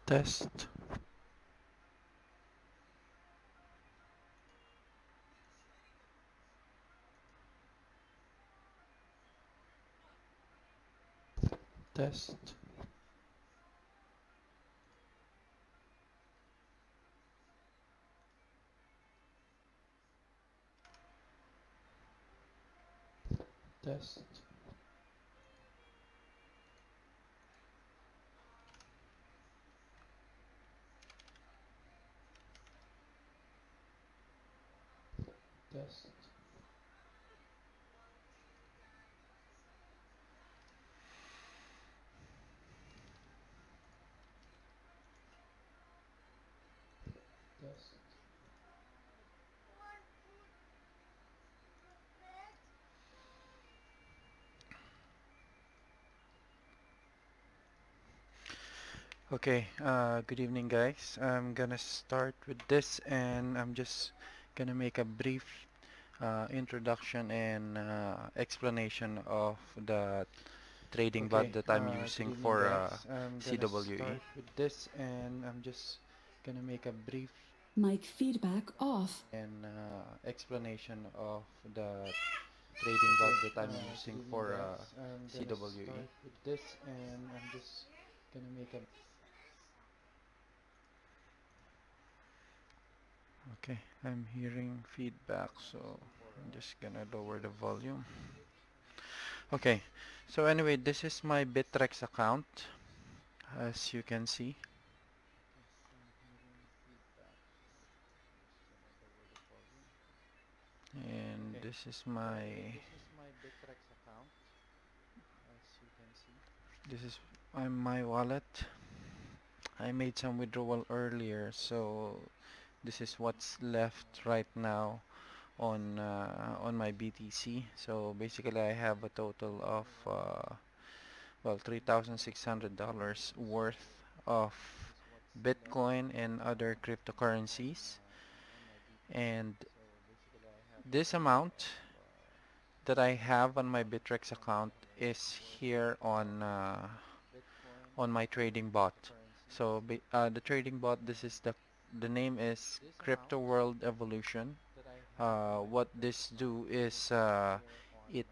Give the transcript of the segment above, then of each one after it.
Test. Test. Test. Test. Test. Okay, good evening guys. I'm gonna start with this and I'm just gonna make a brief introduction and explanation of the trading bot Okay, that I'm good using evening for guys. I'm gonna CWE. start with this and I'm just gonna make a brief Mic feedback off. and explanation of the trading bot Okay, that I'm good using evening for guys. I'm gonna CWE. start with this and I'm just gonna make a Okay, I'm hearing feedback, so I'm just gonna lower the volume. Okay, so anyway, this is my Bittrex account, as you can see. And Okay, this is so my this is my Bittrex account as you can see. this is my wallet. I made some withdrawal earlier, so this is what's left right now on my BTC. So basically, I have a total of well, $3,600 worth of Bitcoin and other cryptocurrencies. And this amount that I have on my Bittrex account is here on my trading bot. So the trading bot, this is the name is Crypto World Evolution. What this do is it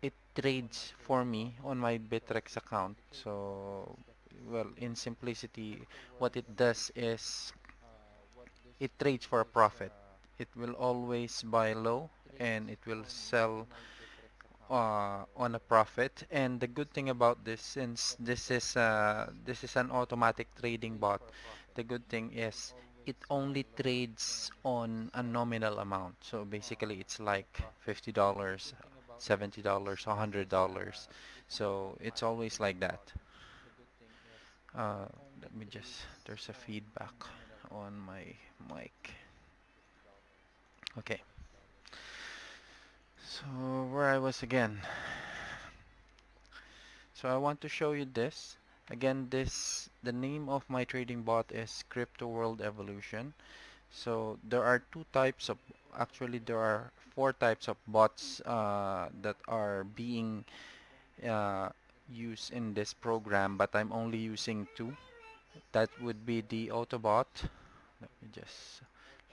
it trades for me on my Bittrex account. So well, in simplicity, what it does is it trades for a profit. It will always buy low and it will sell on a profit. And the good thing about this, since this is an automatic trading bot, the good thing is it only trades on a nominal amount. So basically, it's like $50, $70, $100. So it's always like that. Uh, Let me just, there's a feedback on my mic. Okay, so where I was again. So I want to show you this. Again, the name of my trading bot is Crypto World Evolution. So there are two types of, actually there are four types of bots that are being uh, used in this program, but I'm only using two. That would be the Autobot. Let me just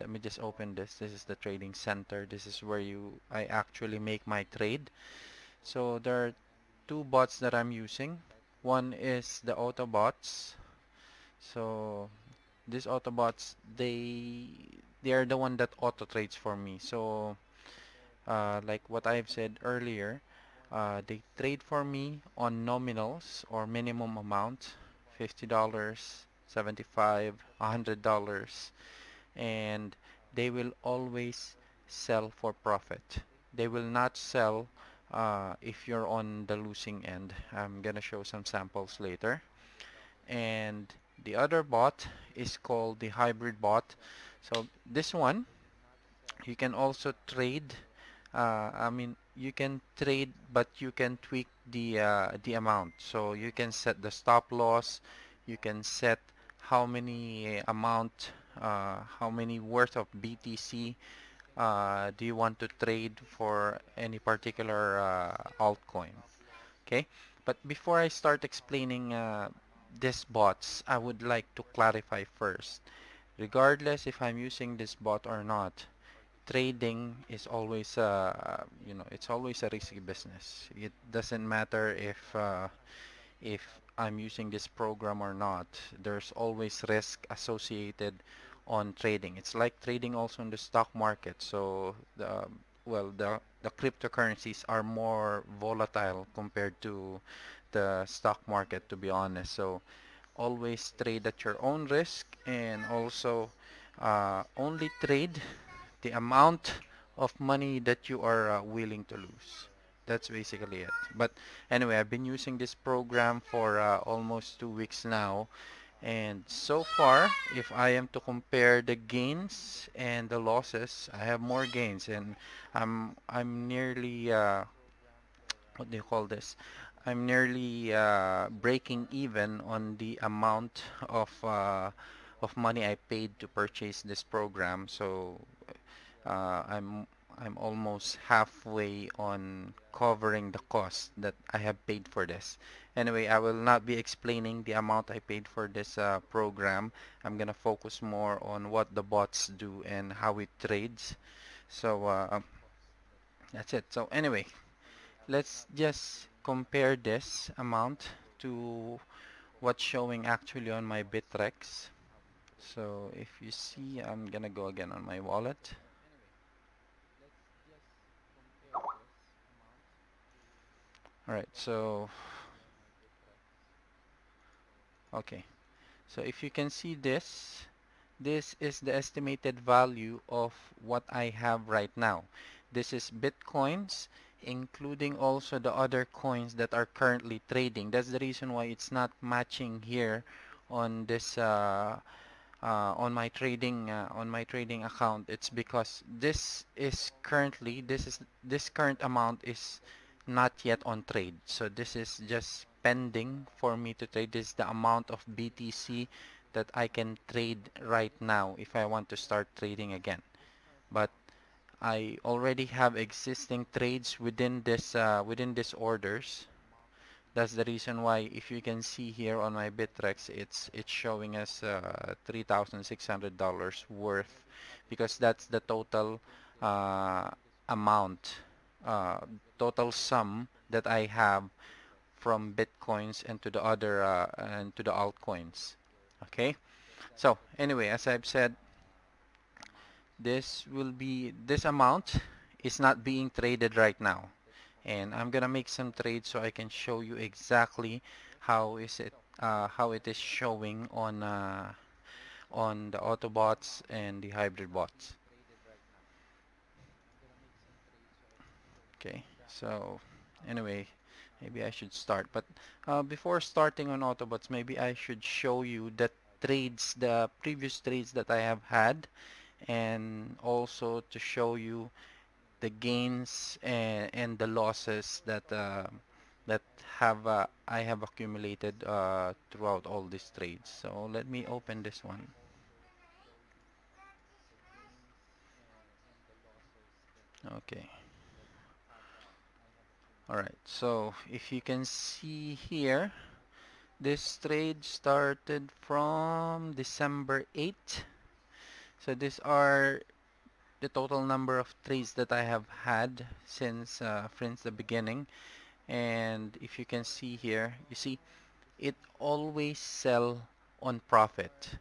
let me just open this. This is the trading center. This is where I actually make my trade. So there are two bots that I'm using. One is the Autobots. So these Autobots, they are the one that auto trades for me. So like what I've said earlier, they trade for me on nominals or minimum amount, $50, 75, $100, and they will always sell for profit. They will not sell if you're on the losing end. I'm gonna show some samples later. And the other bot is called the hybrid bot. So this one, you can also trade. I mean, you can trade, but you can tweak the amount. So you can set the stop loss. You can set how many amount, how many worth of BTC do you want to trade for any particular altcoin. Okay, but before I start explaining these bots, I would like to clarify first. Regardless if I'm using this bot or not, trading is always it's always a risky business. It doesn't matter if I'm using this program or not. There's always risk associated on trading. It's like trading also in the stock market. So the cryptocurrencies are more volatile compared to the stock market, to be honest. So always trade at your own risk, and also only trade the amount of money that you are willing to lose. That's basically it. But anyway, I've been using this program for almost 2 weeks now, and so far, if I am to compare the gains and the losses, I have more gains, and I'm nearly what do you call this? I'm nearly breaking even on the amount of money I paid to purchase this program. So uh, I'm I'm almost halfway on covering the cost that I have paid for this. Anyway, I will not be explaining the amount I paid for this program. I'm gonna focus more on what the bots do and how it trades. So that's it. So anyway, let's just compare this amount to what's showing actually on my Bittrex. So if you see, I'm gonna go again on my wallet. All right, so okay. So if you can see this, this is the estimated value of what I have right now. This is Bitcoins, including also the other coins that are currently trading. That's the reason why it's not matching here on this on my trading account. It's because this current amount is not yet on trade. So this is just pending for me to trade. This is the amount of BTC that I can trade right now if I want to start trading again. But I already have existing trades within these orders. That's the reason why, if you can see here on my Bittrex, it's showing us $3,600 worth, because that's the total uh, amount, uh, total sum that I have from Bitcoins and to the other and to the altcoins. Okay. So anyway, as I've said, this amount is not being traded right now, and I'm gonna make some trades so I can show you exactly how it is showing on the Autobots and the hybrid bots. Okay, so anyway, maybe I should start, but before starting on Autobots, maybe I should show you the previous trades that I have had, and also to show you the gains and the losses that have I have accumulated throughout all these trades. So let me open this one. Okay. All right. So if you can see here, this trade started from December 8th. So these are the total number of trades that I have had since the beginning. And if you can see here, you see it always sell on profit.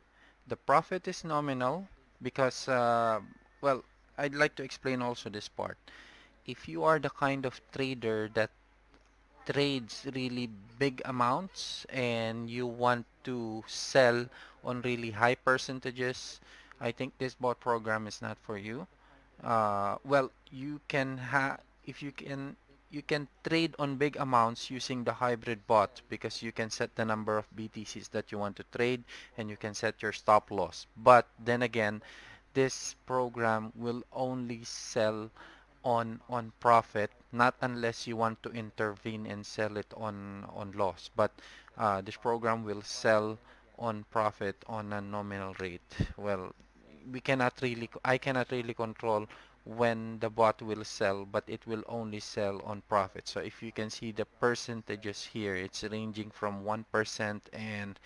The profit is nominal because, well, I'd like to explain also this part. If you are the kind of trader that trades really big amounts and you want to sell on really high percentages, I think this bot program is not for you. Well, you can if you can trade on big amounts using the hybrid bot, because you can set the number of BTCs that you want to trade and you can set your stop loss. But then again, this program will only sell on profit, not unless you want to intervene and sell it on loss. But this program will sell on profit on a nominal rate. Well, I cannot really control when the bot will sell, but it will only sell on profit. So if you can see the percentages here, it's ranging from 1%, and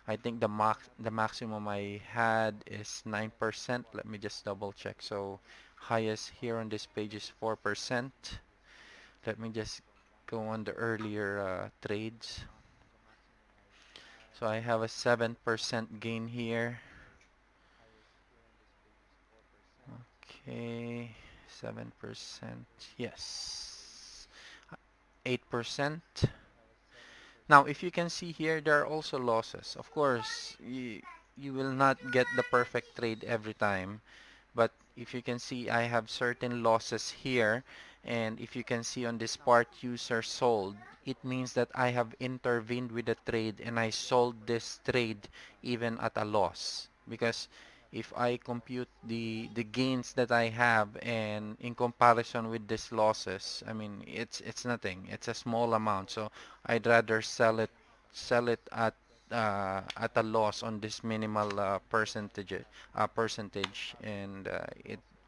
I think the maximum I had is 9%. Let me just double check. So highest here on this page is 4%. Let me just go on the earlier trades. So I have a 7% gain here. Okay, 7%. Yes. 8%. Now, if you can see here, there are also losses. Of course, you will not get the perfect trade every time. But if you can see, I have certain losses here. And if you can see on this part, user sold, it means that I have intervened with the trade and I sold this trade even at a loss. Because if I compute the gains that I have and in comparison with these losses, I mean, it's nothing. It's a small amount. So I'd rather sell it at a loss on this minimal percentage, and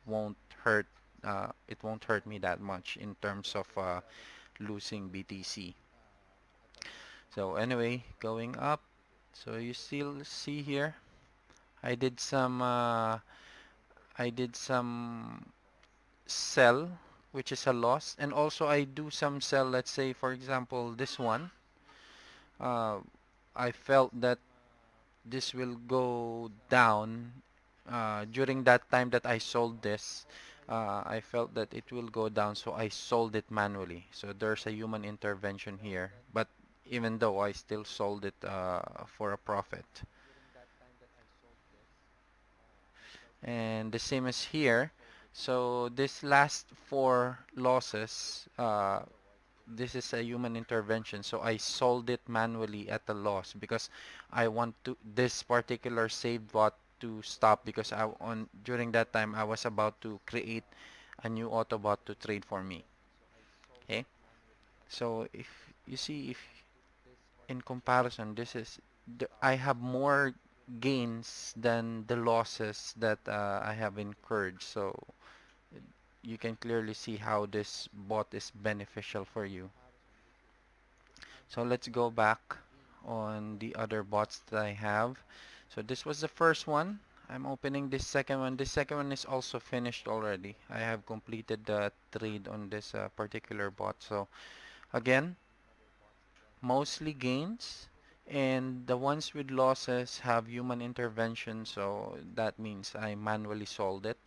won't hurt it won't hurt me that much in terms of losing BTC. So anyway, going up. So you still see here, I did some uh, I did some sell, which is a loss, and also I do some sell. Let's say, for example, this one. Uh, I felt that this will go down during that time that I sold this. I felt that it will go down, so I sold it manually. So there's a human intervention here, but even though I still sold it for a profit. And the same as here. So this last four losses, this is a human intervention, so I sold it manually at a loss because I want to this particular save bot to stop, because I on during that time I was about to create a new Autobot to trade for me. Okay, so if you see, if in comparison, this is I have more gains than the losses that I have incurred. So you can clearly see how this bot is beneficial for you. So let's go back on the other bots that I have. So this was the first one. I'm opening this second one. This second one is also finished already. I have completed the trade on this particular bot. So again, mostly gains, and the ones with losses have human intervention. So that means I manually sold it.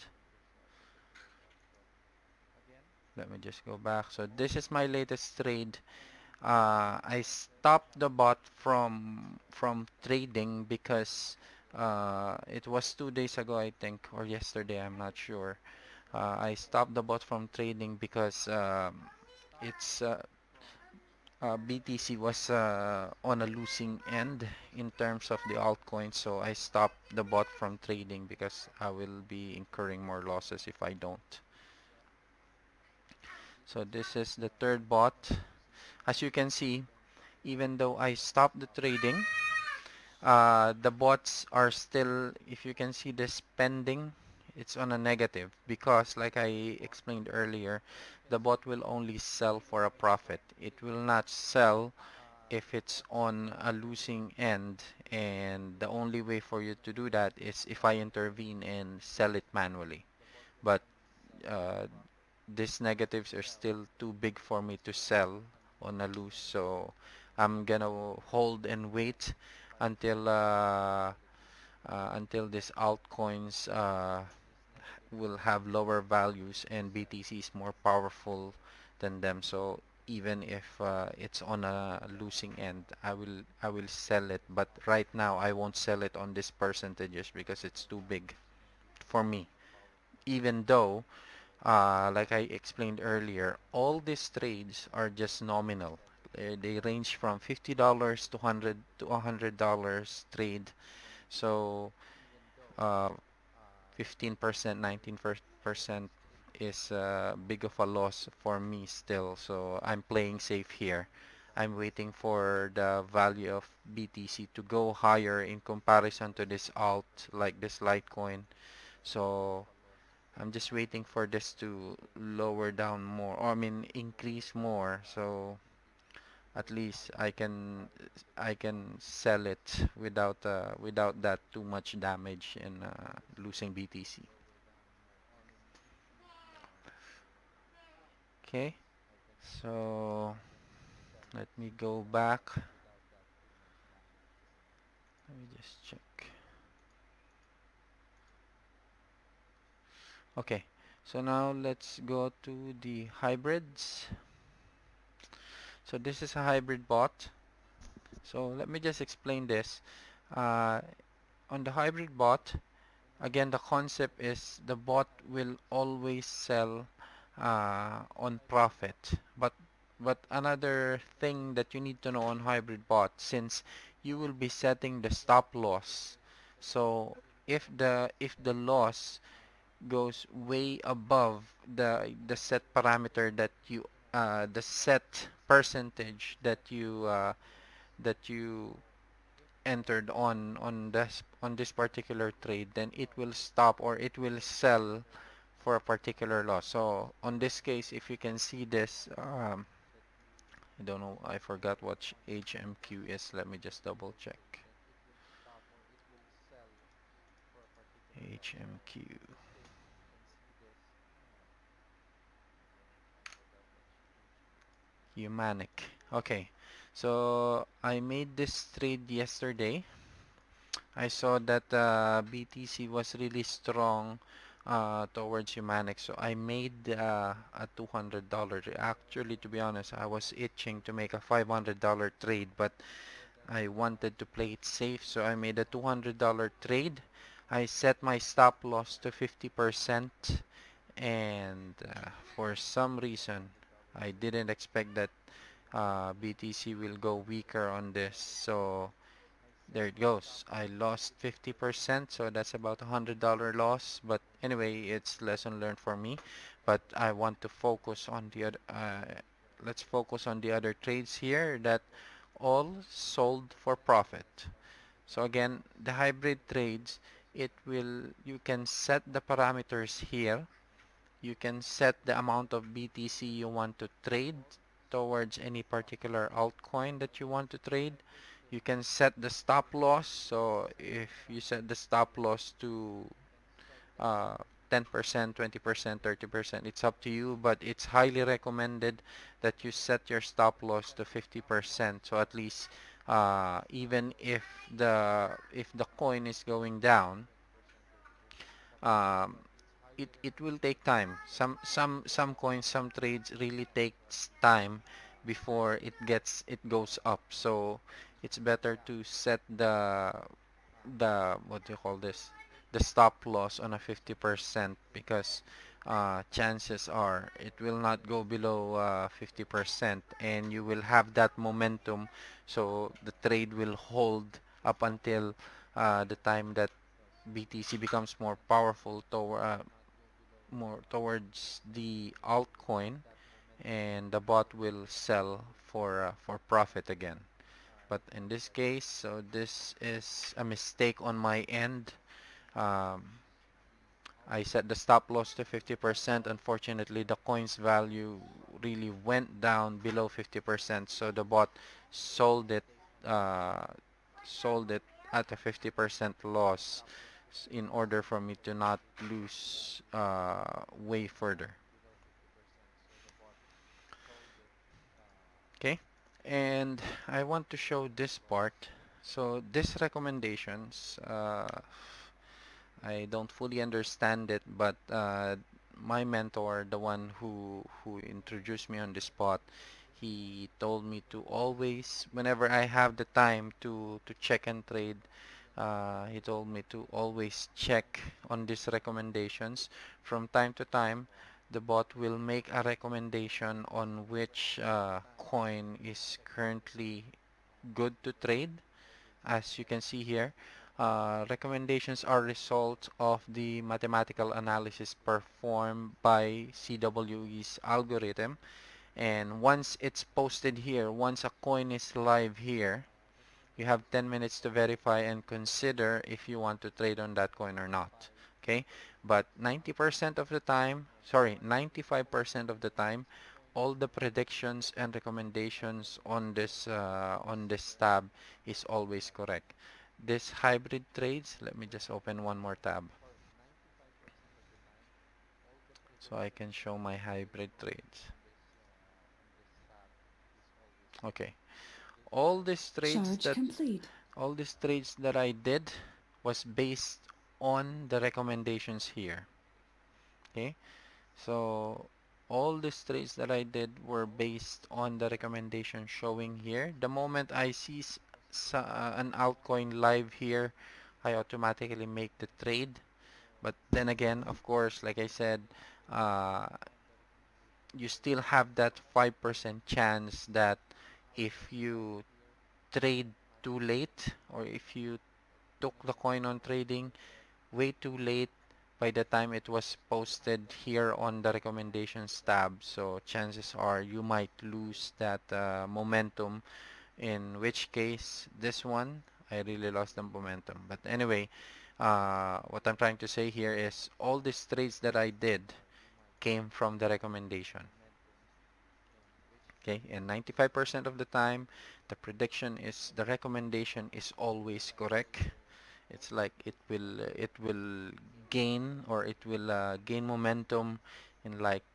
Let me just go back. So this is my latest trade. I stopped the bot from trading because it was 2 days ago, I think, or yesterday, I'm not sure. I stopped the bot from trading because its BTC was on a losing end in terms of the altcoin, so I stopped the bot from trading because I will be incurring more losses if I don't. So this is the third bot. As you can see, even though I stopped the trading, the bots are still, if you can see the spending, it's on a negative because, like I explained earlier, the bot will only sell for a profit. It will not sell if it's on a losing end, and the only way for you to do that is if I intervene and sell it manually. But uh, these negatives are still too big for me to sell on a lose, so I'm gonna hold and wait until until these altcoins will have lower values and BTC is more powerful than them. So even if it's on a losing end, I will sell it. But right now I won't sell it on these percentages because it's too big for me. Even though like I explained earlier, all these trades are just nominal. They range from $50 to $100 trade. So 15%, 19% is big of a loss for me still. So I'm playing safe here. I'm waiting for the value of BTC to go higher in comparison to this alt, like this Litecoin. So I'm just waiting for this to lower down more, or I mean increase more, so at least I can sell it without that too much damage in losing BTC. Okay, so let me go back. Let me just check. Okay, so now let's go to the hybrids. So this is a hybrid bot. So let me just explain this. Uh, on the hybrid bot, again, the concept is the bot will always sell on profit. But another thing that you need to know on hybrid bot, since you will be setting the stop loss. So if the loss goes way above the set parameter that you the set percentage that you entered on this particular trade, then it will stop or it will sell for a particular loss. So on this case, if you can see this, I don't know, I forgot what HMQ is. Let me just double check. HMQ. Humanic. Okay. So I made this trade yesterday. I saw that BTC was really strong towards Humanic, so I made a $200. Actually, to be honest, I was itching to make a $500 trade, but I wanted to play it safe, so I made a $200 trade. I set my stop loss to 50%, and for some reason, I didn't expect that BTC will go weaker on this, so there it goes. I lost 50%, so that's about $100 loss. But anyway, it's lesson learned for me. But I want to focus on the other. Let's focus on the other trades here that all sold for profit. So again, the hybrid trades, you can set the parameters here. You can set the amount of BTC you want to trade towards any particular altcoin that you want to trade. You can set the stop loss. So if you set the stop loss to uh, 10%, 20%, 30%, it's up to you, but it's highly recommended that you set your stop loss to 50%. So at least even if the coin is going down, um, it will take time. Some coins, some trades really takes time before it goes up. So it's better to set the what do you call this, the stop loss on a 50% because chances are it will not go below 50% and you will have that momentum, so the trade will hold up until the time that BTC becomes more towards the altcoin, and the bot will sell for profit again. But in this case, so this is a mistake on my end. Um, I set the stop loss to 50%. Unfortunately, the coin's value really went down below 50%, so the bot sold it uh, sold it at a 50% loss in order for me to not lose way further. Okay, and I want to show this part. So these recommendations, I don't fully understand it, but my mentor, the one who introduced me on this spot, he told me to always, whenever I have the time to check and trade, he told me to always check on these recommendations. From time to time, the bot will make a recommendation on which coin is currently good to trade. As you can see here, recommendations are results of the mathematical analysis performed by CWE's algorithm. And once it's posted here, once a coin is live here, you have 10 minutes to verify and consider if you want to trade on that coin or not. Okay, but 90% of the time, sorry, 95% of the time, all the predictions and recommendations on this tab is always correct. This hybrid trades, let me just open one more tab so I can show my hybrid trades. Okay, all these trades Charge that complete. all these trades that I did was based on the recommendations here. Okay, so all these trades that I did were based on the recommendation showing here. The moment I see an altcoin live here, I automatically make the trade. But then again, of course, like I said, uh, you still have that 5% chance that if you trade too late, or if you took the coin on trading way too late by the time it was posted here on the recommendations tab. So chances are you might lose that momentum, in which case this one, I really lost the momentum. But anyway, what I'm trying to say here is all these trades that I did came from the recommendation. Okay, and 95% of the time, the recommendation is always correct. It's like it will gain, or it will gain momentum in like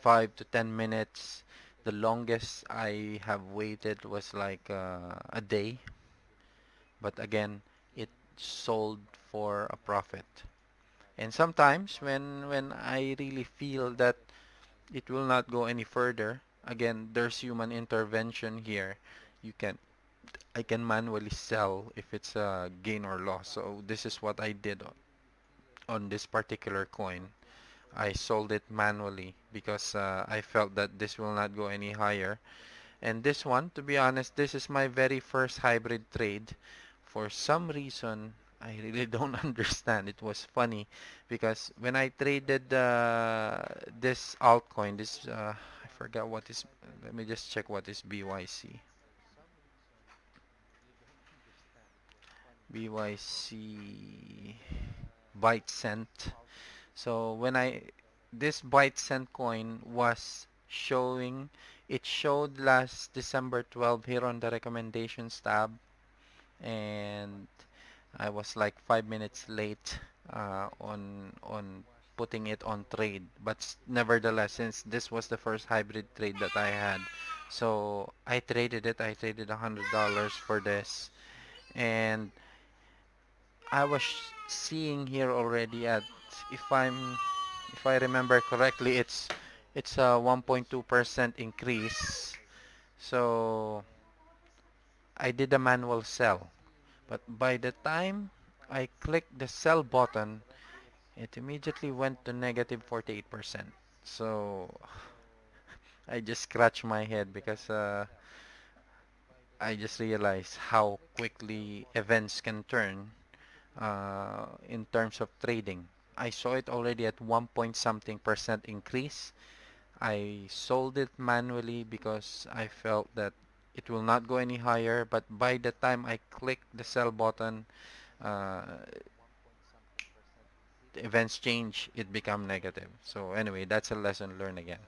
5 to 10 minutes. The longest I have waited was like a day, but again, it sold for a profit. And sometimes when I really feel that it will not go any further, again, there's human intervention here. You can I can manually sell if it's a gain or loss. So this is what I did on this particular coin. I sold it manually because I felt that this will not go any higher. And this one, to be honest, this is my very first hybrid trade. For some reason, I really don't understand. It was funny because when I traded this altcoin, I forgot what is. Let me just check what is BYC. BYC Byte Cent. So this Byte Cent coin was showing, it showed last December 12 here on the recommendations tab, and I was like 5 minutes late on putting it on trade. But nevertheless, since this was the first hybrid trade that I had, so I traded it. I traded $100 for this, and I was seeing here already at, if I'm if I remember correctly, it's a 1.2% increase. So I did a manual sell, but by the time I clicked the sell button, it immediately went to negative 48%. So I just scratched my head because I just realized how quickly events can turn in terms of trading. I saw it already at 1 point something percent increase. I sold it manually because I felt that it will not go any higher, but by the time I clicked the sell button, uh, the events change, it become negative. So anyway, that's a lesson learned again.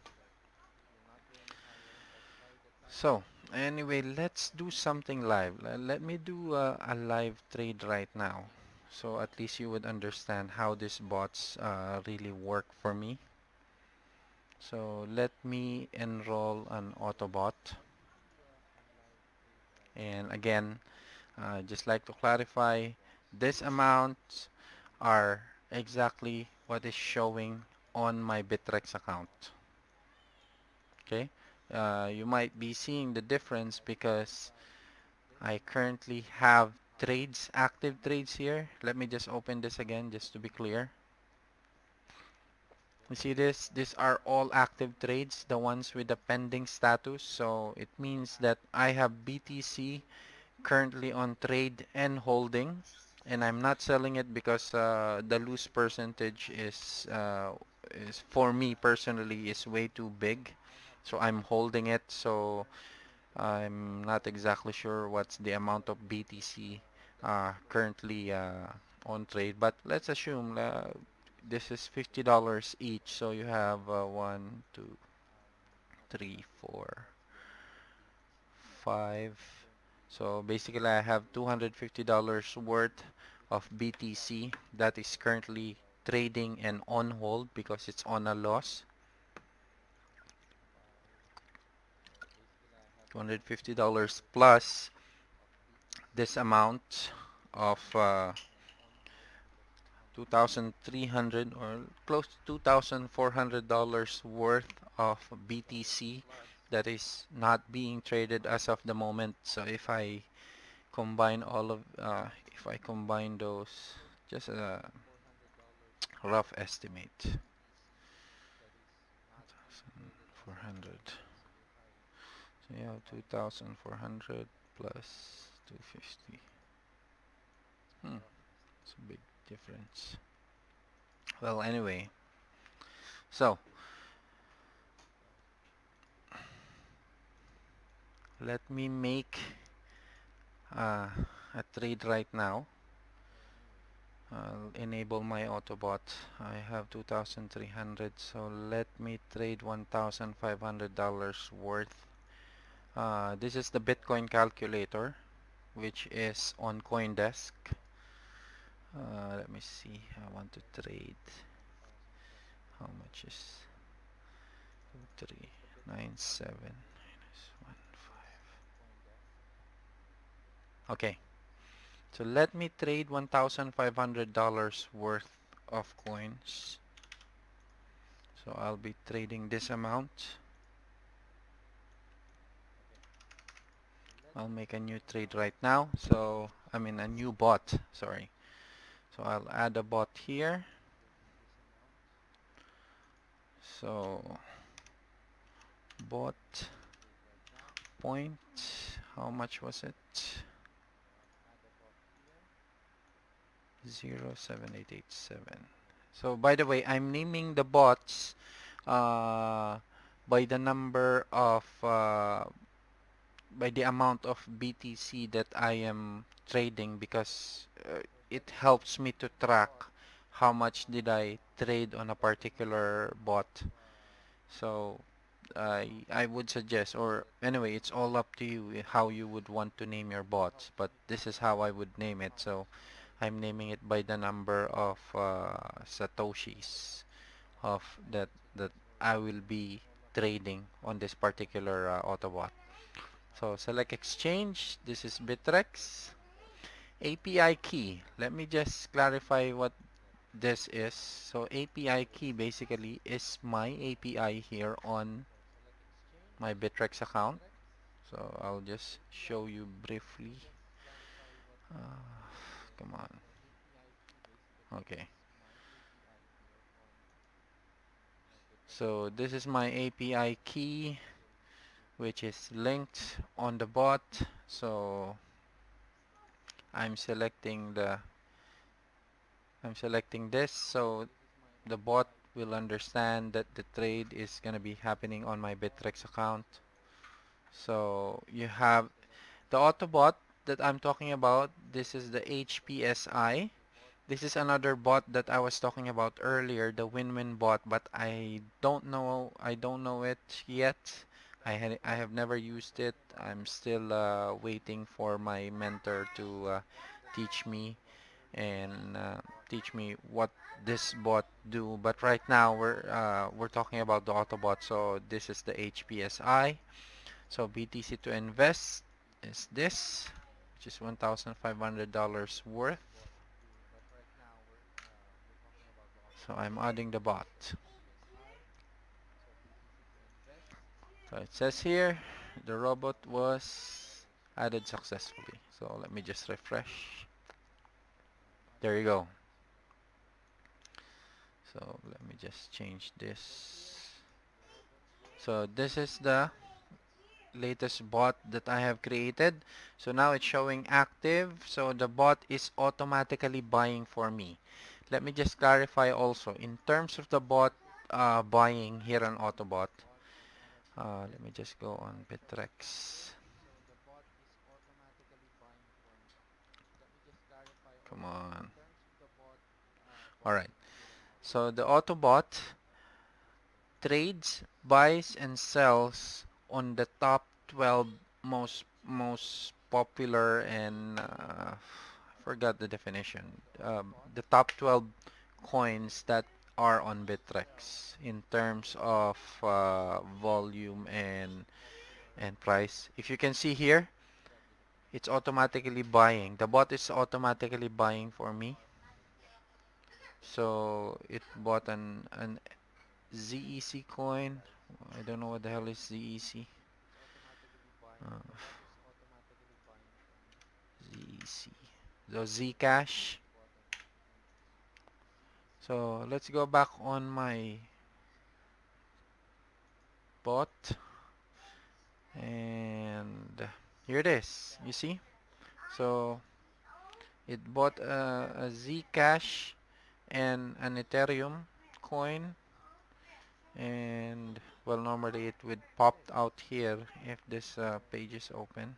So anyway, let's do something live. Let me do a live trade right now. So at least you would understand how these bots really work for me. So let me enroll an Autobot. And again, just like to clarify, these amounts are exactly what is showing on my Bittrex account. Okay, you might be seeing the difference because I currently have trades, active trades here. Let me just open this again just to be clear. You see this? These are all active trades, the ones with the pending status. So it means that I have BTC currently on trade and holding, and I'm not selling it because the loose percentage is for me personally is way too big. So I'm holding it. So I'm not exactly sure what's the amount of BTC currently on trade, but let's assume this is $50 each, so you have 1, 2, 3, 4, 5. So basically I have $250 worth of BTC that is currently trading and on hold because it's on a loss. $250 plus this amount of 2,300 or close to $2,400 worth of BTC that is not being traded as of the moment. So if I combine those, just a rough estimate, 2,400. So you have 2,400 plus 250. It's a big difference. Well, anyway, so let me make a trade right now. I'll enable my Autobot. I have 2,300, so let me trade $1,500 worth. This is the Bitcoin calculator, which is on CoinDesk. Let me see. I want to trade. How much is 2397 minus 15? Okay, so let me trade $1,500 worth of coins. So I'll be trading this amount. I'll make a new trade right now. So, I mean a new bot, sorry. So I'll add a bot here. So, bot point, how much was it? 07887. So by the way, I'm naming the bots by the number of by the amount of BTC that I am trading because it helps me to track how much did I trade on a particular bot. So I would suggest, or anyway, it's all up to you how you would want to name your bots, but this is how I would name it. So I'm naming it by the number of satoshis of that I will be trading on this particular Autobot. So select exchange. This is Bitrex. API key. Let me just clarify what this is. So API key basically is my API here on my Bitrex account. So I'll just show you briefly. Come on. Okay. So this is my API key, which is linked on the bot. So I'm selecting this. So the bot will understand that the trade is gonna be happening on my Bitrex account. So you have the Autobot that I'm talking about. This is the HPSI. This is another bot that I was talking about earlier, the win-win bot, but I don't know it yet. I have never used it. I'm still waiting for my mentor to teach me and teach me what this bot do. But right now we're talking about the Autobot. So this is the HPSI. So BTC to invest is this, which is $1,500 worth. So I'm adding the bot. So it says here the robot was added successfully. So let me just refresh. There you go. So let me just change this. So this is the latest bot that I have created. So now it's showing active. So the bot is automatically buying for me. Let me just clarify also in terms of the bot buying here on Autobot. Let me just go on Bitrex. Come on. Alright. So the Autobot trades, buys, and sells on the top 12 most popular and I forgot the definition. The top 12 coins that are on Bittrex in terms of volume and price. If you can see here, it's automatically buying. The bot is automatically buying for me. So it bought an ZEC coin. I don't know what the hell is ZEC. Uh, ZEC. So Zcash. So let's go back on my bot. And here it is. You see? So it bought a Zcash and an Ethereum coin. And well, normally it would pop out here if this page is open.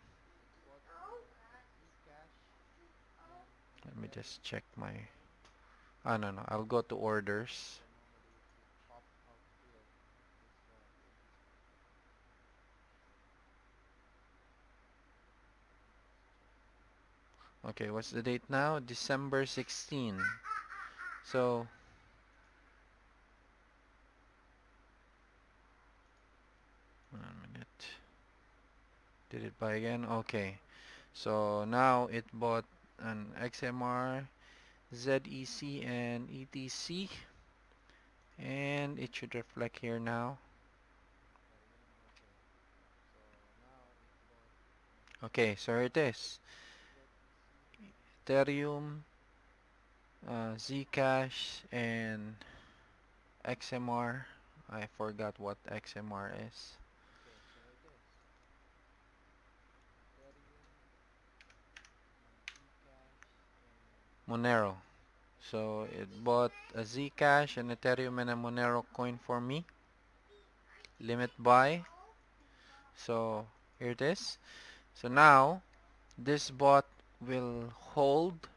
Let me just check my... Ah, no, no. I'll go to orders. Okay, what's the date now? December 16. So, one minute. Did it buy again? Okay. So now it bought an XMR, ZEC, and ETC. And it should reflect here now. Okay, so here it is. Ethereum, Zcash, and XMR. I forgot what XMR is. Monero. So it bought a Zcash, an Ethereum, and a Monero coin for me. Limit buy. So here it is. So now this bot will hold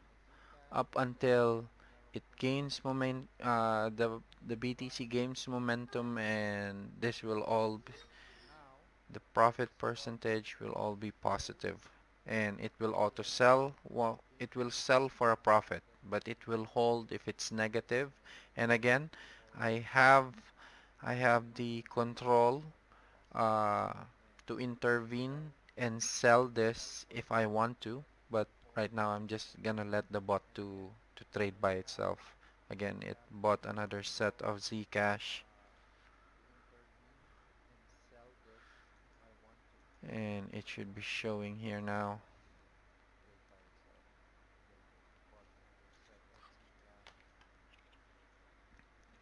up until it gains the BTC gains momentum, and this will all the profit percentage will all be positive, and it will auto sell. Well, it will sell for a profit, but it will hold if it's negative. And again, I have I have the control uh, to intervene and sell this if I want to, but right now I'm just gonna let the bot to trade by itself. Again, it bought another set of Zcash, and it should be showing here now.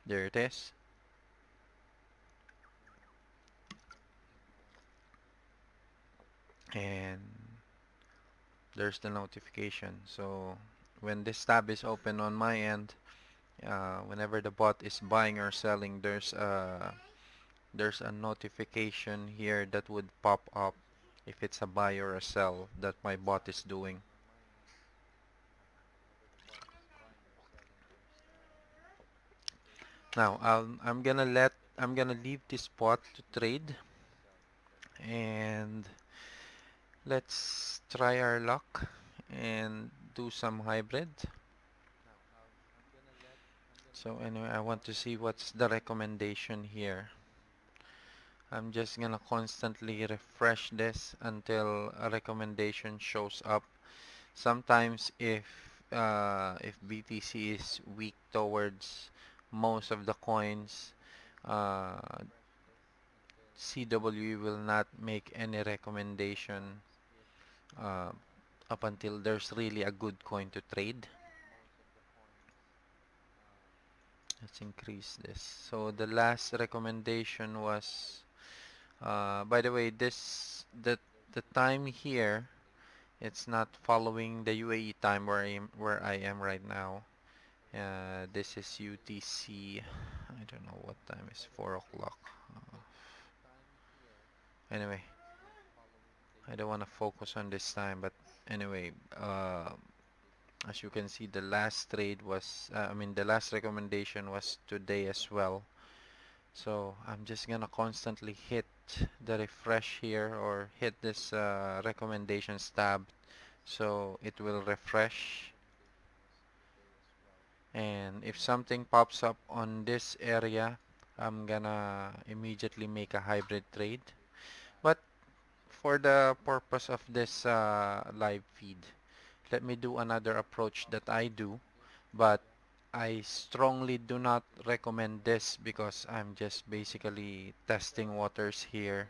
There it is. And there's the notification. So when this tab is open on my end, whenever the bot is buying or selling, there's a notification here that would pop up if it's a buy or a sell that my bot is doing. Now I'm gonna leave this bot to trade, and let's try our luck and do some hybrid. So anyway, I want to see what's the recommendation here. I'm just gonna constantly refresh this until a recommendation shows up. Sometimes if BTC is weak towards most of the coins, uh, CWE will not make any recommendation uh, up until there's really a good coin to trade. Let's increase this. So the last recommendation was, by the way, the time here, it's not following the UAE time where I am right now. This is UTC. I don't know what time is 4 o'clock. Anyway, I don't want to focus on this time, but anyway, As you can see, the last trade was, the last recommendation was today as well. So I'm just gonna constantly hit the refresh here or hit this recommendations tab so it will refresh. And if something pops up on this area, I'm gonna immediately make a hybrid trade. But for the purpose of this live feed, let me do another approach that I do, but I strongly do not recommend this because I'm just basically testing waters here.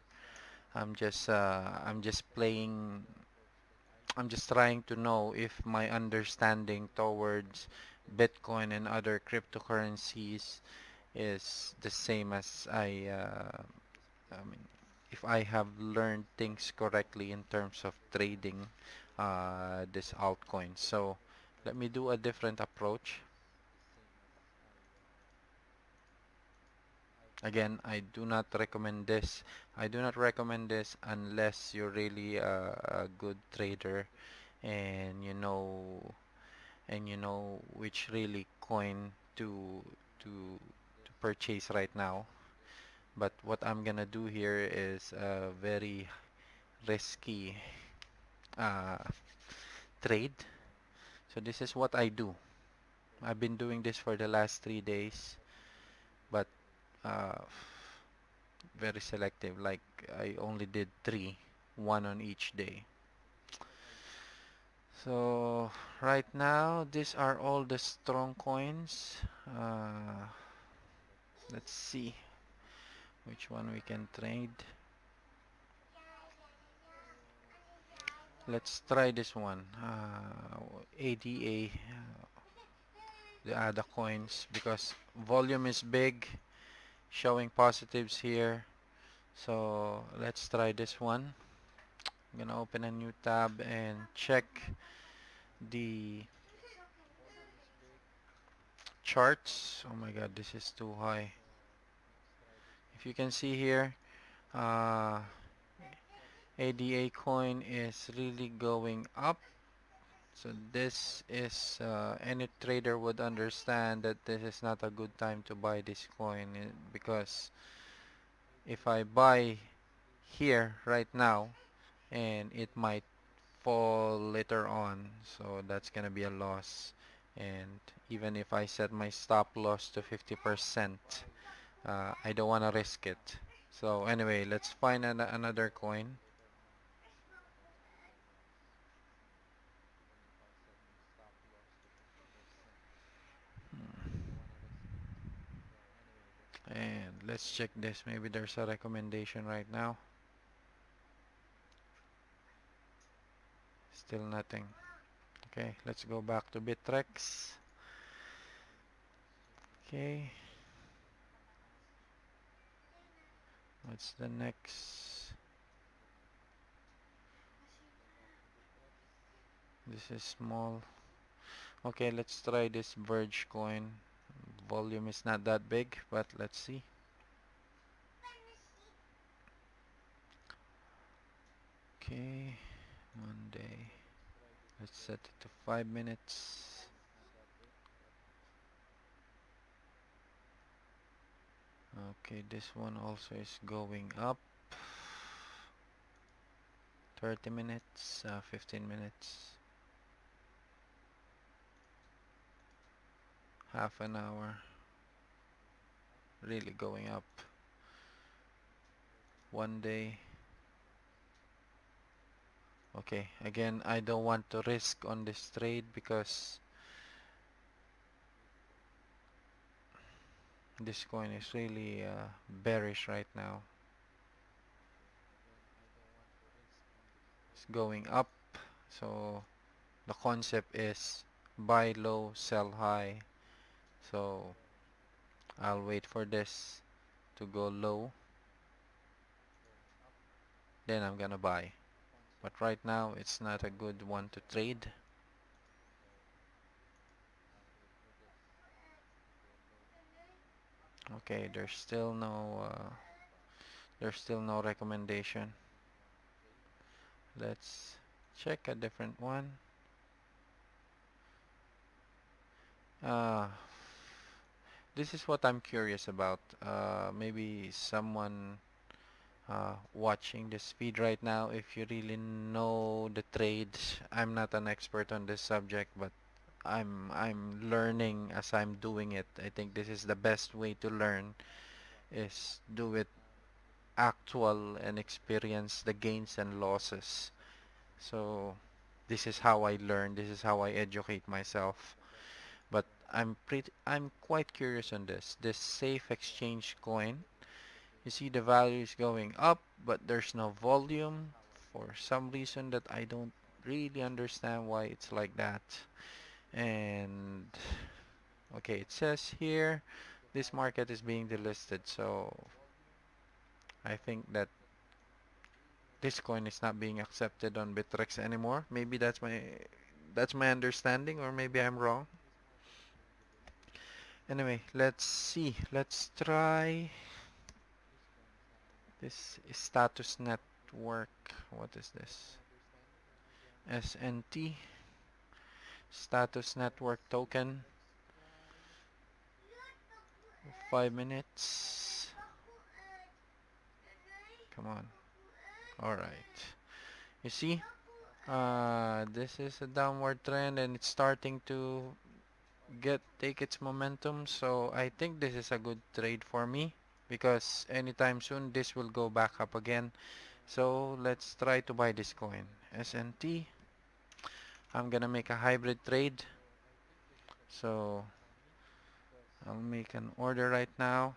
I'm just playing. I'm just trying to know if my understanding towards Bitcoin and other cryptocurrencies is the same as I mean, if I have learned things correctly in terms of trading this altcoin. So let me do a different approach. Again, I do not recommend this. I do not recommend this unless you're really a good trader and you know which really coin to to purchase right now. But what I'm gonna do here is a very risky uh, trade. So this is what I do. I've been doing this for the last 3 days, but uh, very selective. Like I only did three, one on each day. So right now, these are all the strong coins. Let's see which one we can trade. Let's try this one. ADA, the ADA coins, because volume is big, showing positives here. So let's try this one. I'm gonna open a new tab and check the charts. Oh my god, this is too high. If you can see here, uh, ADA coin is really going up. So this is any trader would understand that this is not a good time to buy this coin because if I buy here right now and it might fall later on, so that's gonna be a loss. And even if I set my stop loss to 50%, I don't want to risk it. So anyway, let's find another coin. And let's check this. Maybe there's a recommendation right now. Still nothing. Okay, let's go back to Bittrex. Okay, what's the next? This is small. Okay, let's try this Verge coin. Volume is not that big, but let's see. Okay, Monday. Let's set it to 5 minutes. Okay, this one also is going up. 30 minutes, 15 minutes, half an hour. Really going up. 1 day. Okay, again, I don't want to risk on this trade because this coin is really bearish right now. It's going up, so the concept is buy low, sell high. So I'll wait for this to go low, then I'm gonna buy. But right now, it's not a good one to trade. Okay, there's still no recommendation. Let's check a different one. Uh, this is what I'm curious about. Maybe someone watching this feed right now, if you really know the trades. I'm not an expert on this subject, but I'm learning as I'm doing it. I think this is the best way to learn is do it actual and experience the gains and losses. So this is how I learn, this is how I educate myself. But I'm quite curious on this. This safe exchange coin, you see the value is going up, but there's no volume for some reason that I don't really understand why it's like that. And okay, it says here this market is being delisted, so I think that this coin is not being accepted on Bittrex anymore. Maybe that's my understanding, or maybe I'm wrong. Anyway, let's see. Let's try this status network. What is this? SNT status network token. 5 minutes. Come on. All right. You see, this is a downward trend and it's starting to take its momentum. So I think this is a good trade for me because anytime soon this will go back up again. So let's try to buy this coin. SNT. I'm gonna make a hybrid trade. So I'll make an order right now.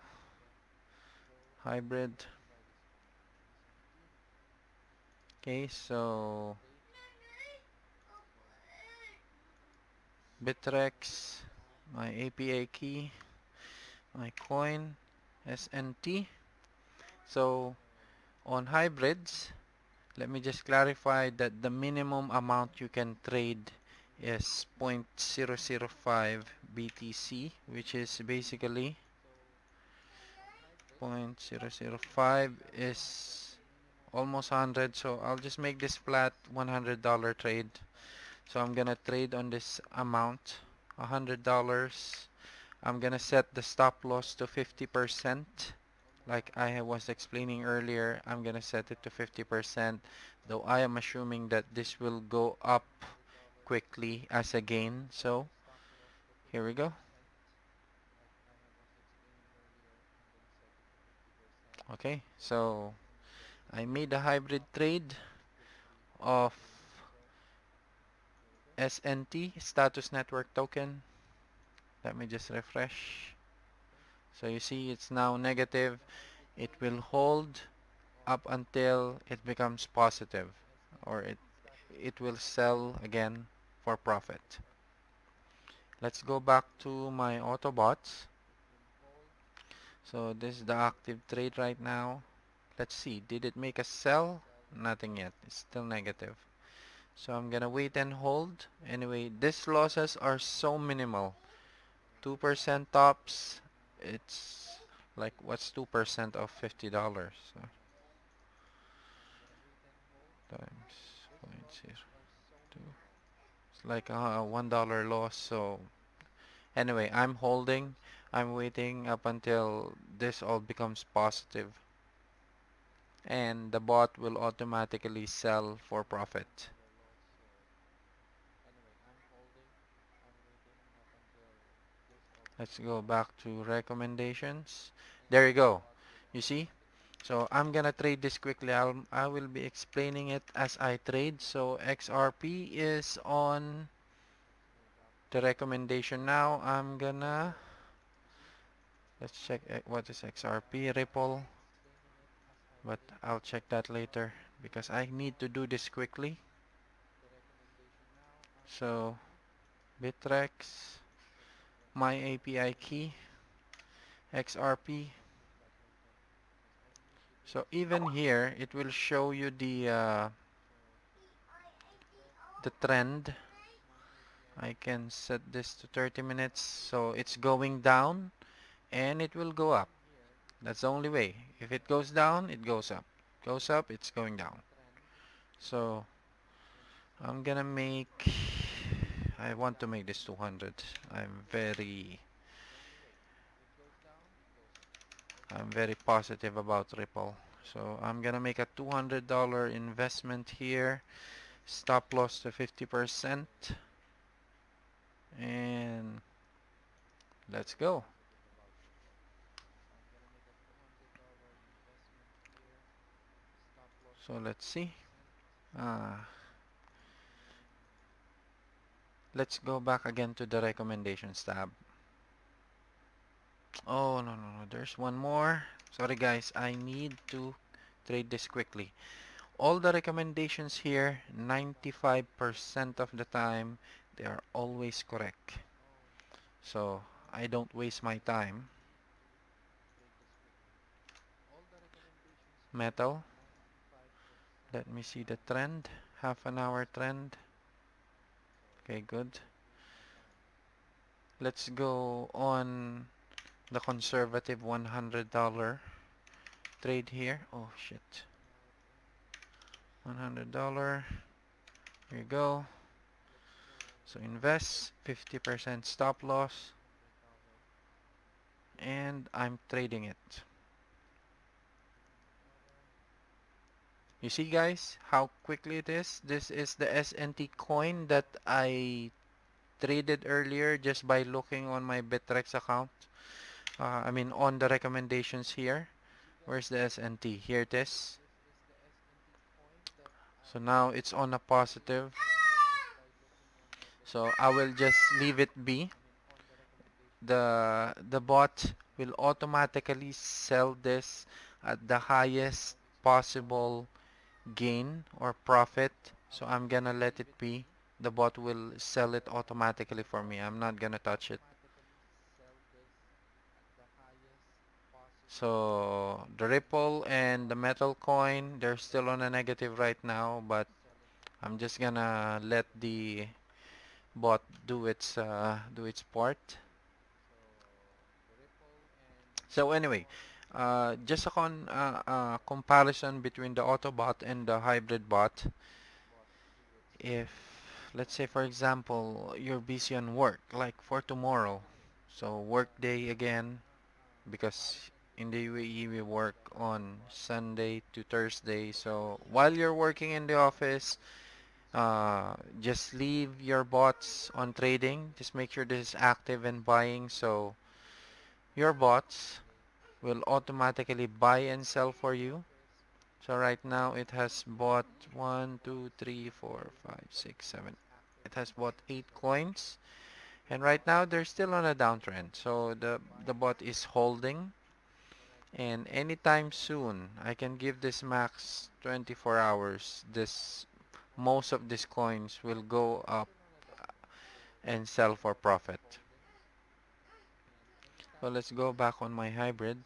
Hybrid. Okay, so Bittrex, my APA key, my coin, SNT. So on hybrids, let me just clarify that the minimum amount you can trade is 0.005 BTC, which is basically 0.005 is almost 100. So I'll just make this flat $100 trade. So I'm gonna trade on this amount, $100. I'm gonna set the stop loss to 50%. Like I was explaining earlier, I'm gonna set it to 50%, though I am assuming that this will go up quickly as a gain. So here we go. Okay, so I made a hybrid trade of SNT, status network token. Let me just refresh. So you see it's now negative. It will hold up until it becomes positive, or it will sell again for profit. Let's go back to my Autobots. So this is the active trade right now. Let's see, did it make a sell? Nothing yet, it's still negative. So I'm gonna wait and hold. Anyway, these losses are so minimal. 2% tops. It's like, what's 2% of $50? So times 0.02. It's like a $1 loss. So anyway, I'm holding. I'm waiting up until this all becomes positive, and the bot will automatically sell for profit. Let's go back to recommendations. There you go. You see? So I'm gonna trade this quickly. I will be explaining it as I trade. So XRP is on the recommendation now. Let's check what is XRP Ripple, but I'll check that later because I need to do this quickly. So Bittrex, my API key, XRP. So even here, it will show you the trend. I can set this to 30 minutes, so it's going down and it will go up. That's the only way. If it goes down, it goes up. Goes up, it's going down. So I'm gonna make, I want to make this 200. I'm very positive about Ripple. So I'm gonna make a $200 investment here. Stop loss to 50%. And let's go. So let's see. Uh, let's go back again to the recommendations tab. Oh, no, no, no. There's one more. Sorry, guys. I need to trade this quickly. All the recommendations here, 95% of the time, they are always correct. So I don't waste my time. Metal. Let me see the trend. Half an hour trend. Okay, good. Let's go on the conservative $100 trade here. Oh, shit. $100. Here you go. So invest 50% stop loss, and I'm trading it. You see, guys, how quickly it is? This is the SNT coin that I traded earlier just by looking on my Bittrex account. I mean on the recommendations here. Where's the SNT? Here it is. So now it's on a positive. So I will just leave it be. The bot will automatically sell this at the highest possible gain or profit. So I'm gonna let it be. The bot will sell it automatically for me. I'm not gonna touch it. So the Ripple and the Metal coin, they're still on a negative right now, but I'm just gonna let the bot do its part. So anyway, just a comparison between the Autobot and the hybrid bot. If, let's say for example, you're busy on work, like for tomorrow, so work day again, because in the UAE we work on Sunday to Thursday. So while you're working in the office, just leave your bots on trading. Just make sure this is active and buying, so your bots will automatically buy and sell for you. So right now it has bought 1, 2, 3, 4, 5, 6, 7. It has bought 8 coins. And right now they're still on a downtrend. So the bot is holding. And anytime soon, I can give this max 24 hours. This most of these coins will go up and sell for profit. So let's go back on my hybrid.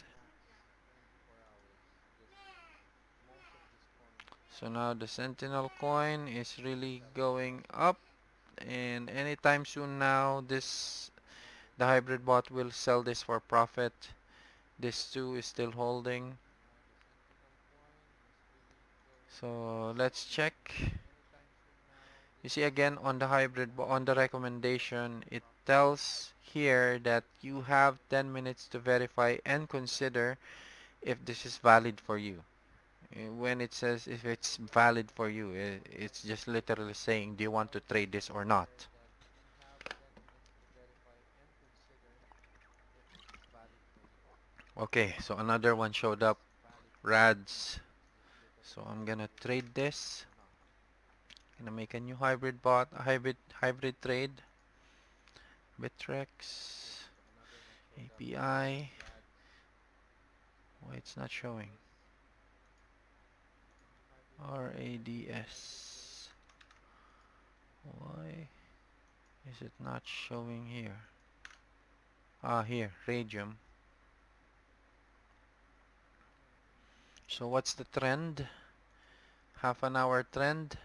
So now the Sentinel coin is really going up, and anytime soon now the hybrid bot will sell this for profit. This too is still holding. So let's check. You see again on the on the recommendation, it tells here that you have 10 minutes to verify and consider if this is valid for you. When it says if it's valid for you, it's just literally saying, do you want to trade this or not? Okay, so another one showed up, Rads. So I'm gonna trade this. Gonna make a new hybrid bot, a hybrid trade. Bittrex API. Why it's not showing? RADS. Why is it not showing here? Ah, here, Radium. So what's the trend? Half an hour trend.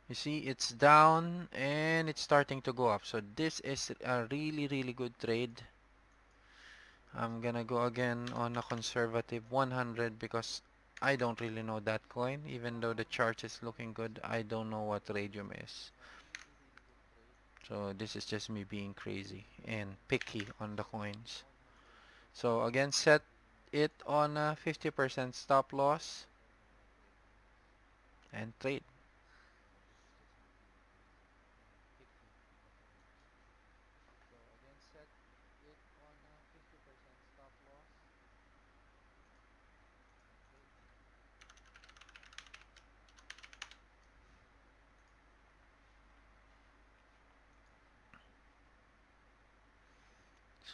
You see, it's down and it's starting to go up. So this is a really, really good trade. I'm gonna go again on a conservative 100 because I don't really know that coin. Even though the chart is looking good, I don't know what Radium is. So this is just me being crazy and picky on the coins. So again, set it on a 50% stop loss and trade.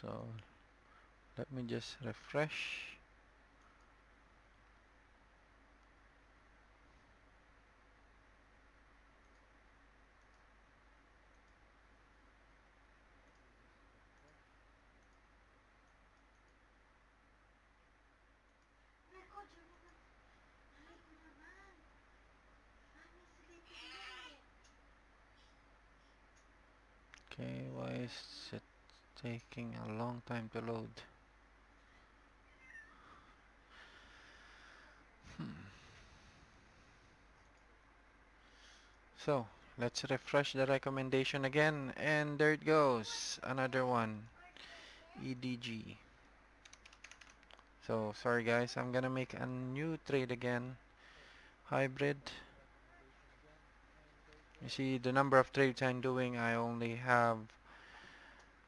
So let me just refresh. Okay, why is it taking a long time to load? Hmm. So let's refresh the recommendation again, and there it goes, another one, EDG. So sorry guys, I'm gonna make a new trade again, hybrid. You see the number of trades I'm doing, I only have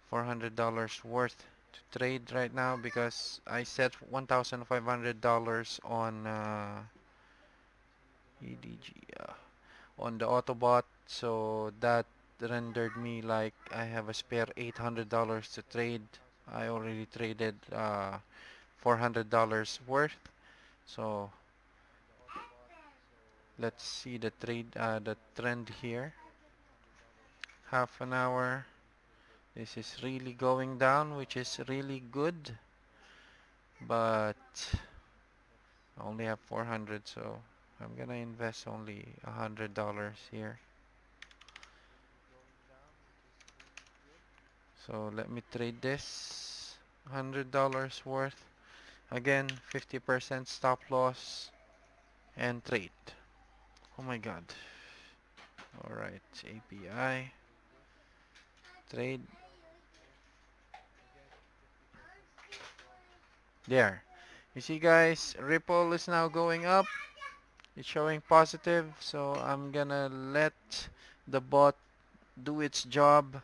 $400 worth to trade right now because I set $1,500 on EDG, on the Autobot, so that rendered me like I have a spare $800 to trade. I already traded $400 worth, so let's see the trend here. Half an hour. This is really going down, which is really good, but I only have 400, so I'm gonna invest only $100 here. So let me trade this $100 worth. Again, 50% stop loss and trade. Oh my god. Alright, API, trade. There. You see guys, Ripple is now going up. It's showing positive, so I'm gonna let the bot do its job.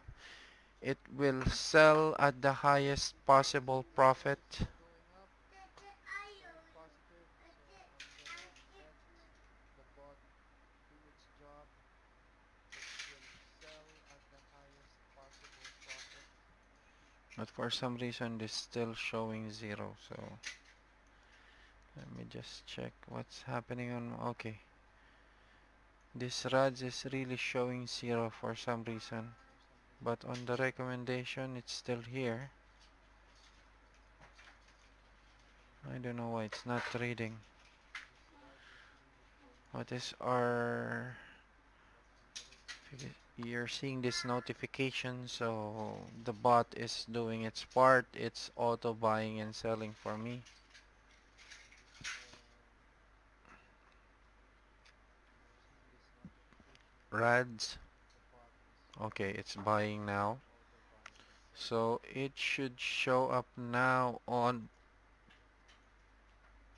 It will sell at the highest possible profit. But for some reason, this is still showing zero, so let me just check what's happening on. Okay, this RADS is really showing zero for some reason, but on the recommendation, it's still here. I don't know why it's not trading. What is our... You're seeing this notification, so the bot is doing its part. It's auto buying and selling for me. RADS. Okay, it's buying now. So it should show up now on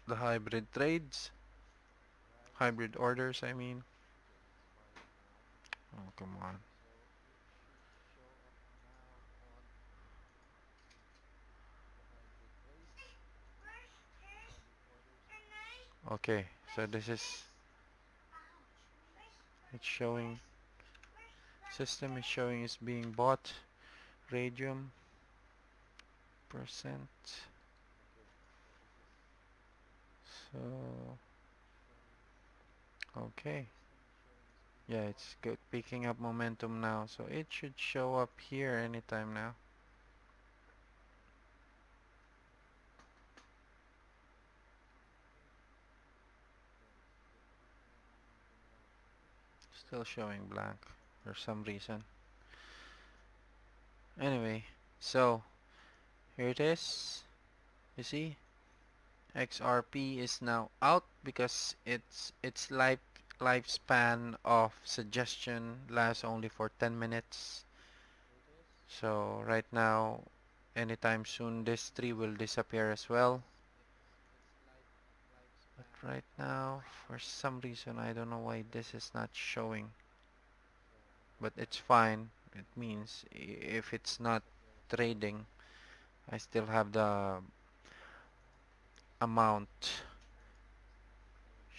the hybrid trades. Hybrid orders, I mean. Oh, come on. Okay, so this is... It's showing... System is showing it's being bought. Radium percent. So... Okay. Yeah, it's good, picking up momentum now, so it should show up here anytime now. Still showing blank for some reason. Anyway, so here it is. You see, XRP is now out because its lifespan of suggestion lasts only for 10 minutes. So right now, anytime soon, this tree will disappear as well. But right now, for some reason, I don't know why this is not showing. But it's fine. It means if it's not trading, I still have the amount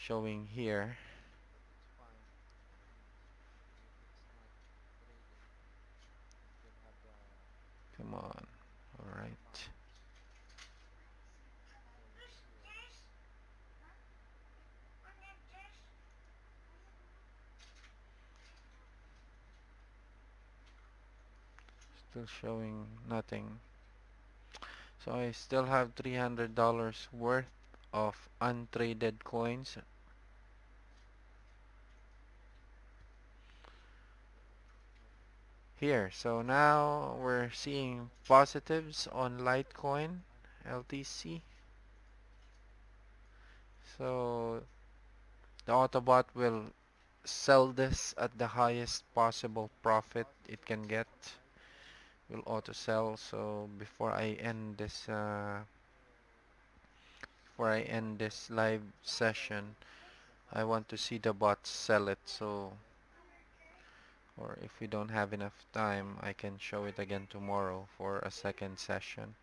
showing here. Come on. Alright. Still showing nothing. So I still have $300 worth of untraded coins here. So now we're seeing positives on Litecoin, LTC. So the Autobot will sell this at the highest possible profit it can get. Will auto sell. So before I end this live session, I want to see the bot sell it. So, or if we don't have enough time, I can show it again tomorrow for a second session.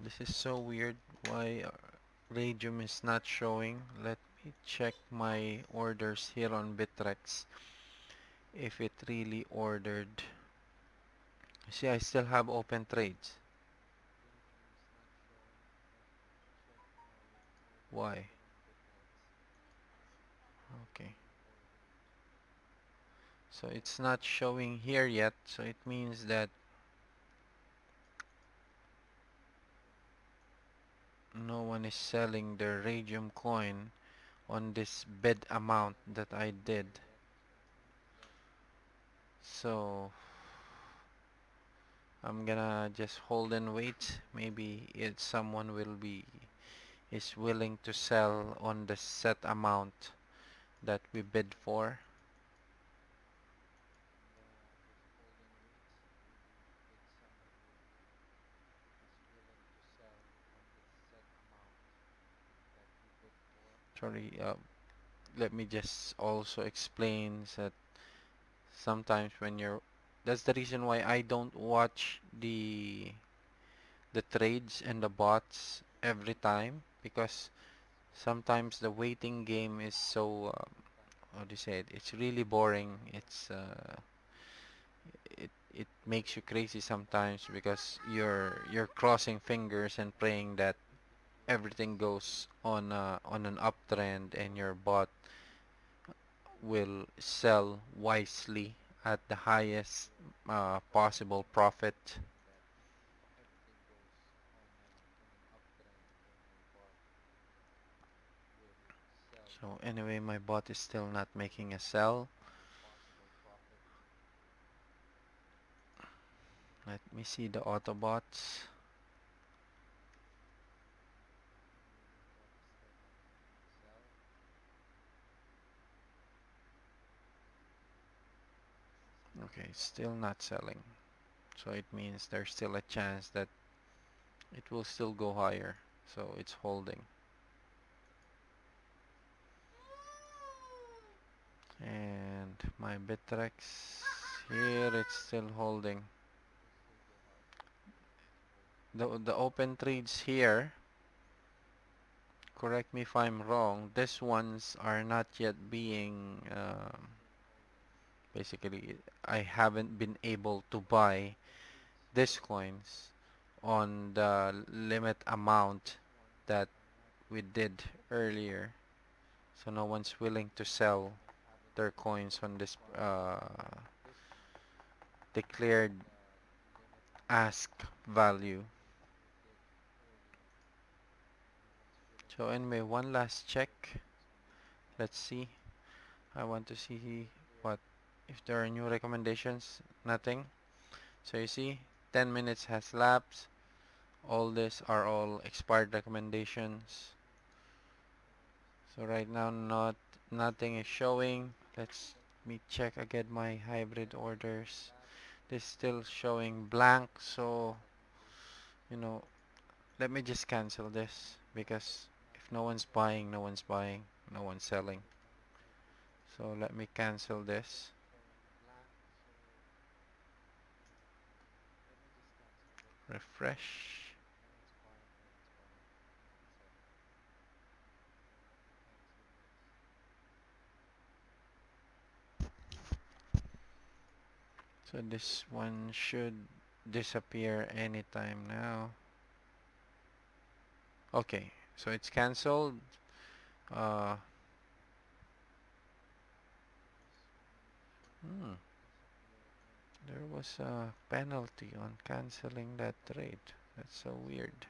This is so weird. Why Radium is not showing? Let me check my orders here on Bitrex if it really ordered. See, I still have open trades. Why? Okay. So it's not showing here yet, so it means that no one is selling their Radium coin on this bid amount that I did. So I'm gonna just hold and wait. Maybe someone will be is willing to sell on the set amount that we bid for. Sorry, let me just also explain that sometimes when you're that's the reason why I don't watch the trades and the bots every time, because sometimes the waiting game is so how do you say it? It's really boring. It makes you crazy sometimes because you're crossing fingers and praying that everything goes on an uptrend and your bot will sell wisely at the highest possible profit. So anyway, my bot is still not making a sell. Let me see the Autobots. Okay, still not selling. So it means there's still a chance that it will still go higher. So it's holding. And my Bittrex here, it's still holding. The open trades here, correct me if I'm wrong, these ones are not yet being basically I haven't been able to buy these coins on the limit amount that we did earlier. So no one's willing to sell their coins on this declared ask value. So anyway, one last check. Let's see. I want to see what if there are new recommendations. Nothing. So you see, 10 minutes has lapsed. All these are all expired recommendations. So right now nothing is showing. Let's me check again my hybrid orders. This still showing blank, so you know, let me just cancel this because if no one's buying, no one's buying, no one's selling. So let me cancel this. Refresh. So this one should disappear anytime now. Okay, so it's canceled. Uh, hmm, there was a penalty on canceling that trade. That's so weird.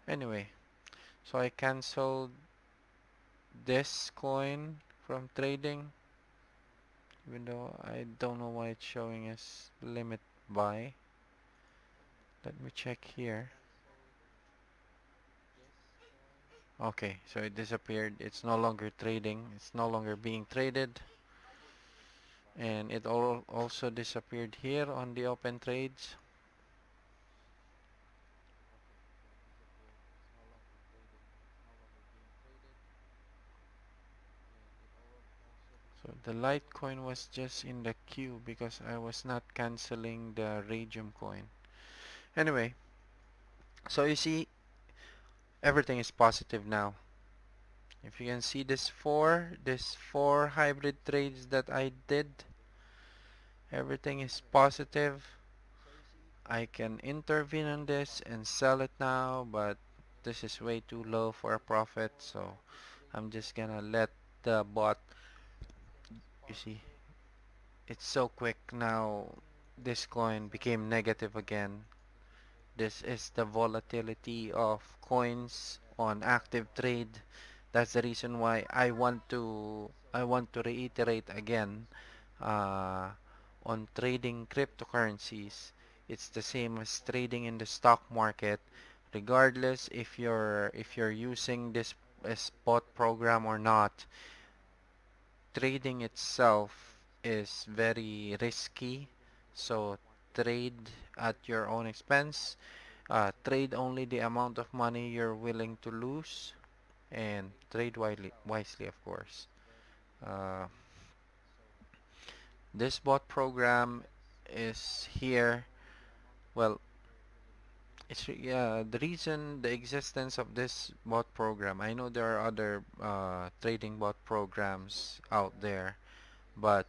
Anyway, so I canceled this coin from trading, even though I don't know why it's showing as limit buy. Let me check here. Okay, so it disappeared. It's no longer trading. It's no longer being traded. And it also disappeared here on the open trades. So the Litecoin was just in the queue because I was not canceling the Radium coin. Anyway, so you see, everything is positive now. If you can see this four hybrid trades that I did, everything is positive. I can intervene on this and sell it now, but this is way too low for a profit, so I'm just gonna let the bot, you see, it's so quick now. This coin became negative again. This is the volatility of coins on active trade. That's the reason why I want to reiterate again, uh, on trading cryptocurrencies. It's the same as trading in the stock market, regardless if you're using this spot program or not. Trading itself is very risky, so trade at your own expense. Trade only the amount of money you're willing to lose, and trade wisely, of course. Uh, this bot program is here. Well, it's the reason the existence of this bot program. I know there are other trading bot programs out there, but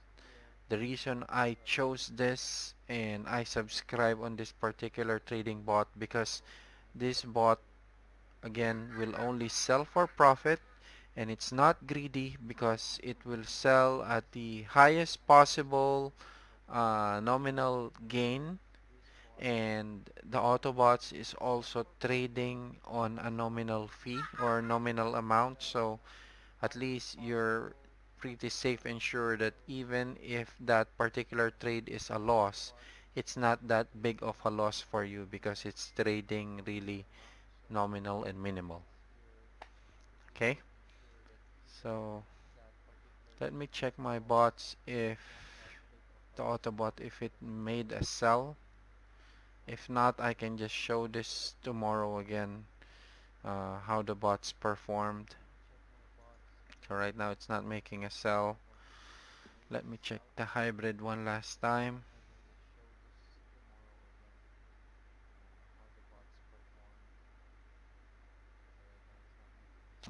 the reason I chose this and I subscribe on this particular trading bot because this bot again will only sell for profit, and it's not greedy because it will sell at the highest possible nominal gain, and the Autobots is also trading on a nominal fee or nominal amount, so at least you're pretty safe and sure that even if that particular trade is a loss, it's not that big of a loss for you because it's trading really nominal and minimal. Okay, so let me check my bots if the Autobot if it made a sell. If not, I can just show this tomorrow again, how the bots performed. So right now it's not making a sell. Let me check the hybrid one last time.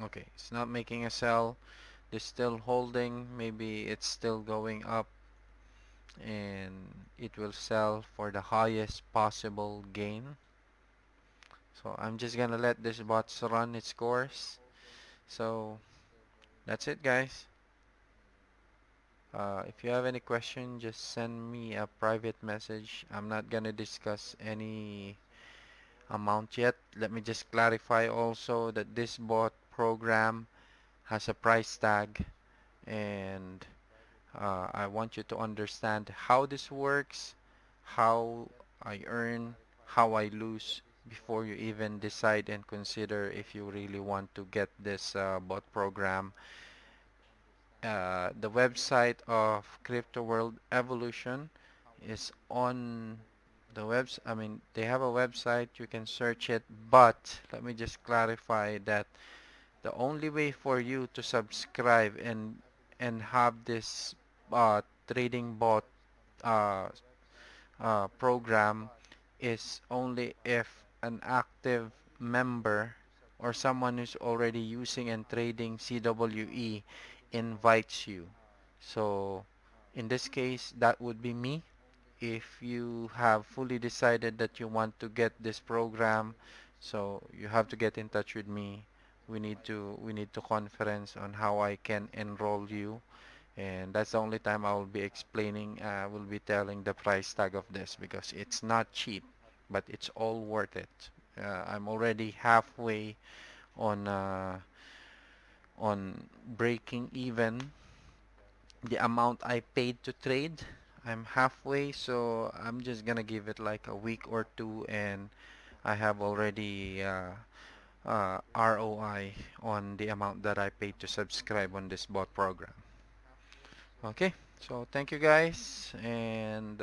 Okay, it's not making a sell. It's still holding. Maybe it's still going up and it will sell for the highest possible gain. So I'm just gonna let this bot run its course. So that's it, guys. If you have any question, just send me a private message. I'm not gonna discuss any amount yet. Let me just clarify also that this bot program has a price tag, and I want you to understand how this works, how I earn, how I lose before you even decide and consider if you really want to get this bot program. The website of Crypto World Evolution is on the webs. I mean, they have a website. You can search it, but let me just clarify that the only way for you to subscribe and have this trading bot uh, program is only if an active member or someone who's already using and trading CWE invites you. So in this case, that would be me. If you have fully decided that you want to get this program, so you have to get in touch with me. We need to conference on how I can enroll you, and that's the only time I will be explaining, will be telling the price tag of this because it's not cheap, but it's all worth it. I'm already halfway on breaking even the amount I paid to trade. I'm halfway, so I'm just gonna give it like a week or two, and I have already ROI on the amount that I paid to subscribe on this bot program. Okay, so thank you guys, and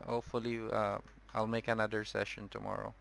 hopefully I'll make another session tomorrow.